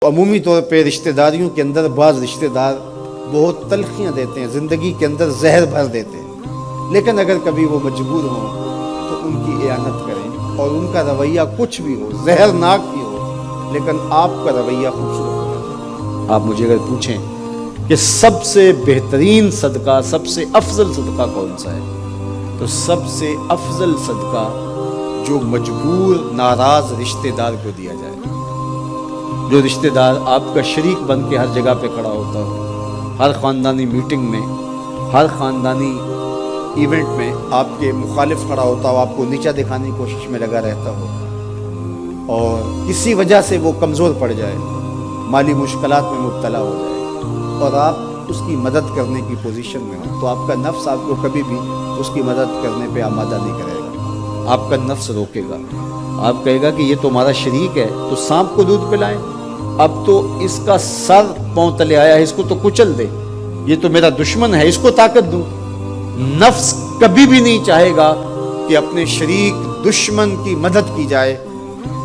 تو عمومی طور پہ رشتہ داریوں کے اندر بعض رشتہ دار بہت تلخیاں دیتے ہیں، زندگی کے اندر زہر بھر دیتے ہیں، لیکن اگر کبھی وہ مجبور ہوں تو ان کی اعانت کریں، اور ان کا رویہ کچھ بھی ہو، زہرناک بھی ہو، لیکن آپ کا رویہ خوبصورت ہونا چاہیے۔ آپ مجھے اگر پوچھیں کہ سب سے بہترین صدقہ، سب سے افضل صدقہ کون سا ہے، تو سب سے افضل صدقہ جو مجبور ناراض رشتہ دار کو دیا جائے، جو رشتہ دار آپ کا شریک بن کے ہر جگہ پہ کھڑا ہوتا ہو، ہر خاندانی میٹنگ میں، ہر خاندانی ایونٹ میں آپ کے مخالف کھڑا ہوتا ہو، آپ کو نیچا دکھانے کی کوشش میں لگا رہتا ہو، اور کسی وجہ سے وہ کمزور پڑ جائے، مالی مشکلات میں مبتلا ہو جائے، اور آپ اس کی مدد کرنے کی پوزیشن میں ہوں، تو آپ کا نفس آپ کو کبھی بھی اس کی مدد کرنے پہ آمادہ نہیں کرے گا۔ آپ کا نفس روکے گا، آپ کہے گا کہ یہ تو ہمارا شریک ہے، تو سانپ کو دودھ پلائیں، اب تو اس کا سر پاؤں تلے آیا ہے، اس کو تو کچل دے، یہ تو میرا دشمن ہے، اس کو طاقت دوں۔ نفس کبھی بھی نہیں چاہے گا کہ اپنے شریک دشمن کی مدد کی جائے،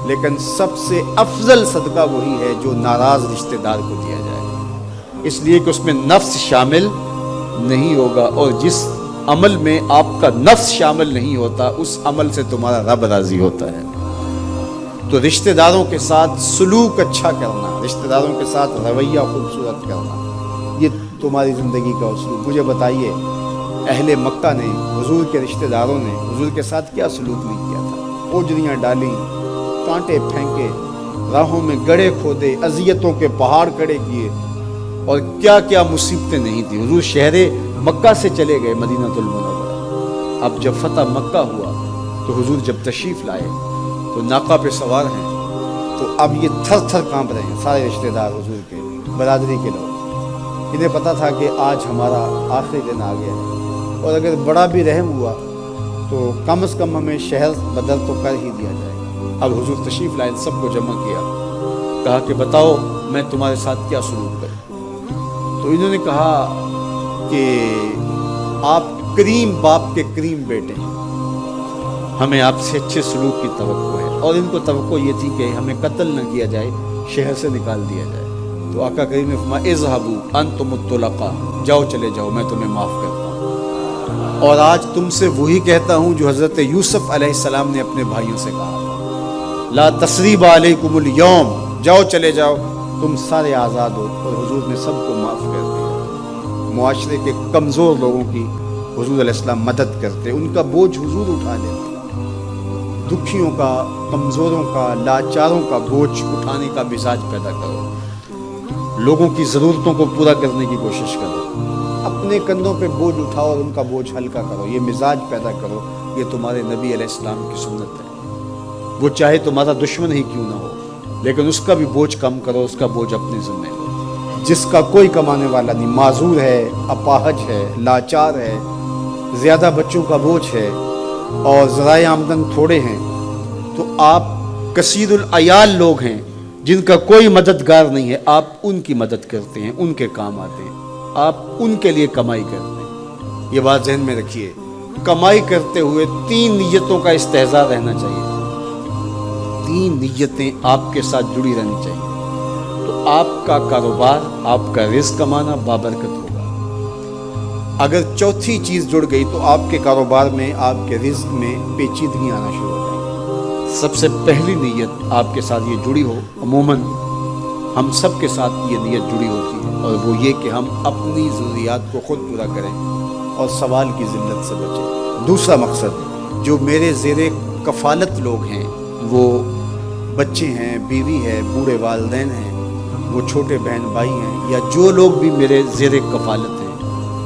لیکن سب سے افضل صدقہ وہی ہے جو ناراض رشتہ دار کو دیا جائے، اس لیے کہ اس میں نفس شامل نہیں ہوگا، اور جس عمل میں آپ کا نفس شامل نہیں ہوتا اس عمل سے تمہارا رب راضی ہوتا ہے۔ تو رشتہ داروں کے ساتھ سلوک اچھا کرنا، رشتہ داروں کے ساتھ رویہ خوبصورت کرنا، یہ تمہاری زندگی کا اسلوب۔ مجھے بتائیے اہل مکہ نے، حضور کے رشتہ داروں نے حضور کے ساتھ کیا سلوک نہیں کیا تھا؟ اوجریاں ڈالیں، کانٹے پھینکے، راہوں میں گڑھے کھودے، اذیتوں کے پہاڑ کھڑے کیے، اور کیا کیا مصیبتیں نہیں تھی۔ حضور شہر مکہ سے چلے گئے مدینہ المنورہ۔ اب جب فتح مکہ ہوا تو حضور جب تشریف لائے تو ناقہ پہ سوار ہیں، تو اب یہ تھر تھر کانپ رہے ہیں سارے رشتہ دار حضور کے، برادری کے لوگ۔ انہیں پتہ تھا کہ آج ہمارا آخری دن آ گیا ہے، اور اگر بڑا بھی رحم ہوا تو کم از کم ہمیں شہر بدل تو کر ہی دیا جائے۔ اب حضور تشریف لائے، سب کو جمع کیا، کہا کہ بتاؤ میں تمہارے ساتھ کیا سلوک کروں؟ تو انہوں نے کہا کہ آپ کریم باپ کے کریم بیٹے ہیں، ہمیں آپ سے اچھے سلوک کی توقع ہے، اور ان کو توقع یہ تھی کہ ہمیں قتل نہ کیا جائے، شہر سے نکال دیا جائے۔ تو آقا کریم نے فرمایا اذهبوا انتم الطلقاء، جاؤ چلے جاؤ، میں تمہیں معاف کرتا ہوں۔ اور آج تم سے وہی کہتا ہوں جو حضرت یوسف علیہ السلام نے اپنے بھائیوں سے کہا تھا، لا تثریب علیکم اليوم، جاؤ چلے جاؤ، تم سارے آزاد ہو۔ اور حضور نے سب کو معاف کر دیا۔ معاشرے کے کمزور لوگوں کی حضور علیہ السلام مدد کرتے، ان کا بوجھ حضور اٹھا لیتے، دکھیوں کا، کمزوروں کا، لاچاروں کا بوجھ اٹھانے کا مزاج پیدا کرو، لوگوں کی ضرورتوں کو پورا کرنے کی کوشش کرو، اپنے کندھوں پہ بوجھ اٹھاؤ اور ان کا بوجھ ہلکا کرو، یہ مزاج پیدا کرو۔ یہ تمہارے نبی علیہ السلام کی سنت ہے، وہ چاہے تمہارا دشمن ہی کیوں نہ ہو، لیکن اس کا بھی بوجھ کم کرو، اس کا بوجھ اپنے ذمہ لو۔ جس کا کوئی کمانے والا نہیں، معذور ہے، اپاہج ہے، لاچار ہے، زیادہ بچوں کا بوجھ ہے، اور ذرائع آمدن تھوڑے ہیں، تو آپ کثیر العیال لوگ ہیں جن کا کوئی مددگار نہیں ہے، آپ ان کی مدد کرتے ہیں، ان کے کام آتے ہیں، آپ ان کے لیے کمائی کرتے ہیں۔ یہ بات ذہن میں رکھیے، کمائی کرتے ہوئے 3 نیتوں کا استحضار رہنا چاہیے، 3 نیتیں آپ کے ساتھ جڑی رہنی چاہیے، تو آپ کا کاروبار، آپ کا رزق کمانا بابرکت ہوگا۔ اگر چوتھی چیز جڑ گئی تو آپ کے کاروبار میں، آپ کے رزق میں پیچیدگی آنا شروع ہو جائے گی۔ سب سے پہلی نیت آپ کے ساتھ یہ جڑی ہو، عموماً ہم سب کے ساتھ یہ نیت جڑی ہوتی ہے، اور وہ یہ کہ ہم اپنی ضروریات کو خود پورا کریں اور سوال کی ذلت سے بچیں۔ دوسرا مقصد، جو میرے زیر کفالت لوگ ہیں، وہ بچے ہیں، بیوی ہے، بوڑھے والدین ہیں، وہ چھوٹے بہن بھائی ہیں، یا جو لوگ بھی میرے زیر کفالت ہیں،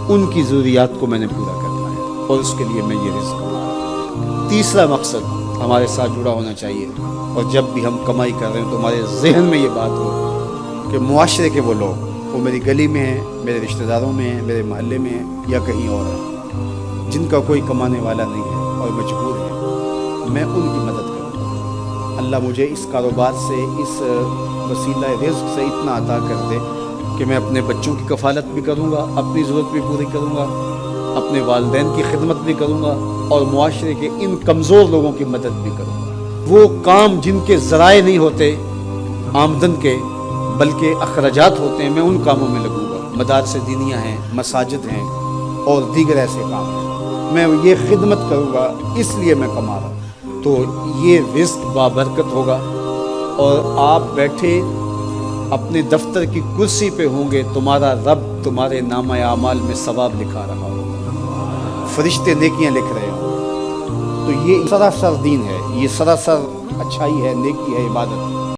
ان کی ضروریات کو میں نے پورا کرنا ہے، اور اس کے لیے میں یہ رزق کما رہا ہوں۔ تیسرا مقصد ہمارے ساتھ جڑا ہونا چاہیے، اور جب بھی ہم کمائی کر رہے ہیں تو ہمارے ذہن میں یہ بات ہو کہ معاشرے کے وہ لوگ، وہ میری گلی میں ہیں، میرے رشتہ داروں میں ہیں، میرے محلے میں ہیں، یا کہیں اور ہیں، جن کا کوئی کمانے والا نہیں ہے اور مجبور ہے، میں ان کی مدد کروں۔ اللہ مجھے اس کاروبار سے، اس وسیلہ رزق سے اتنا عطا کر دے کہ میں اپنے بچوں کی کفالت بھی کروں گا، اپنی ضرورت بھی پوری کروں گا، اپنے والدین کی خدمت بھی کروں گا، اور معاشرے کے ان کمزور لوگوں کی مدد بھی کروں گا۔ وہ کام جن کے ذرائع نہیں ہوتے آمدن کے، بلکہ اخراجات ہوتے ہیں، میں ان کاموں میں لگوں گا، مدارس دینیاں ہیں، مساجد ہیں اور دیگر ایسے کام ہیں، میں یہ خدمت کروں گا، اس لیے میں کما رہا ہوں۔ تو یہ رزق بابرکت ہوگا، اور آپ بیٹھے اپنے دفتر کی کرسی پہ ہوں گے، تمہارا رب تمہارے نامہ اعمال میں ثواب لکھا رہا ہوگا، فرشتے نیکیاں لکھ رہے ہوں۔ تو یہ سراسر دین ہے، یہ سراسر اچھائی ہے، نیکی ہے، عبادت ہے۔